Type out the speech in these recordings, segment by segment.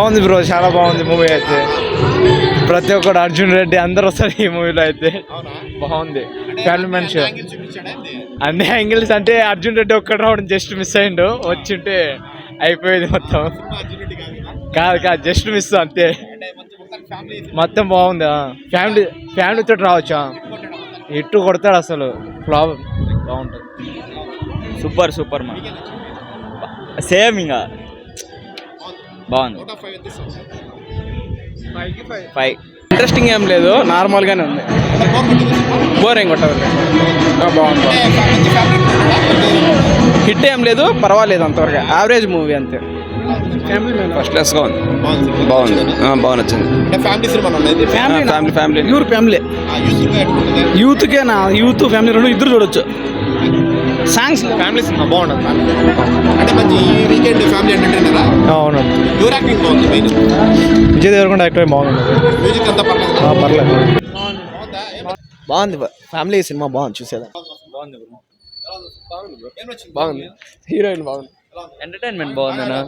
బాగుంది బ్రో, చాలా బాగుంది మూవీ అయితే. ప్రతి ఒక్కడు అర్జున్ రెడ్డి అందరూ వస్తారు ఈ మూవీలో అయితే. బాగుంది, ఫ్యామిలీ మనిషి. అన్ని యాంగిల్స్ అంటే అర్జున్ రెడ్డి ఒక్కడు రావడం జస్ట్ మిస్ అయిండు, వచ్చింటే అయిపోయేది మొత్తం. కాదు జస్ట్ మిస్ అంతే. మొత్తం బాగుంది. ఫ్యామిలీతో రావచ్చా, ఇట్టు కొడతాడు అసలు. ఫ్లాప్ బాగుంటుంది. సూపర్ మా సేమ్ ఇంకా బాగుంది. 5. ఇంట్రెస్టింగ్ ఏం లేదు, నార్మల్గానే ఉంది. బోర్ ఏం కొట్టదు. బాగుంది. హిట్ ఏం లేదు, పర్వాలేదు, అంతవరకు యావరేజ్ మూవీ అంతే. ఫస్ట్ క్లాస్గా ఉంది. బాగుంది, బాగా నచ్చింది. Family pure family. Youth family రెండు ఇద్దరు చూడొచ్చు. సాంగ్స్ ఫ్యామిలీ సినిమా బాగుంటుంది. అవునండి, విజయ్ దేవరకొండ యాక్టర్ బాగుంది. పర్లేదు, బాగుంది. ఫ్యామిలీ సినిమా బాగుంది, చూసేదా. బాగుంది, హీరోయిన్ బాగుంది. ఎంటర్టైన్మెంట్ బాగుందన్నా.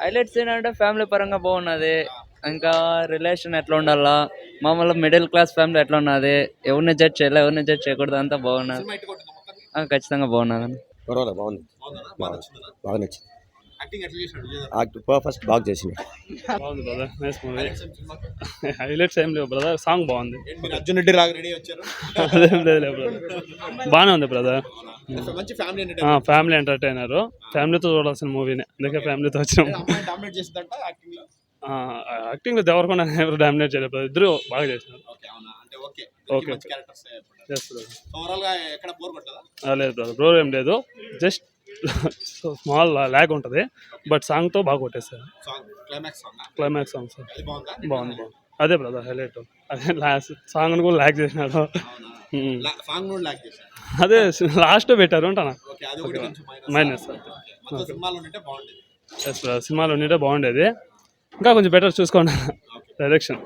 హైలైట్స్ ఏంటంటే ఫ్యామిలీ పరంగా బాగున్నది. ఇంకా రిలేషన్ ఎట్లా ఉండాలా, మామూలు మిడిల్ క్లాస్ ఫ్యామిలీ ఎట్లా ఉన్నది, ఎవరిని జడ్జ్ చేయాలి, ఎవరిని జడ్జ్ చేయకూడదు, అంతా బాగున్నది. ఖచ్చితంగా బాగున్నది. పర్వాలేదు, బాగుంది, బాగా నచ్చింది. ఫస్ట్ బాగా చేసింది. బాగుంది బ్రదర్, నైస్ మూవీ. హైలైట్స్ ఏం లేవు బ్రదర్, సాంగ్ బాగుంది. అర్జున్ రెడ్డి రాగా రెడీ వచ్చారు. అదేం లేదు బ్రదర్, బాగానే ఉంది బ్రదర్. ఫ్యామిలీ ఎంటర్టైనర్, ఫ్యామిలీతో చూడాల్సిన మూవీనే, అందుకే ఫ్యామిలీతో వచ్చినాం. యాక్టింగ్ దేవరకొండ ఎవరు డామినేట్ చేయలేదు బ్రదర్, ఇద్దరు బాగా చేసినారు. ఓకే, లేదు బ్రదర్, బోర్ ఏం లేదు, జస్ట్ స్మాల్ ల్యాగ్ ఉంటుంది, బట్ సాంగ్తో బాగా కొట్టేస్తారు. క్లైమాక్స్ సాంగ్ సార్ బాగుంది. అదే బ్రదర్ హైలైట్, అదే లాస్ట్ సాంగ్ కూడా ల్యాగ్ చేసినాడు. అదే లాస్ట్ పెట్టారు అంటానా, మైనస్. సినిమాలో ఉంటే బాగుండేది, ఇంకా కొంచెం బెటర్ చూసుకోండి డైరెక్షన్.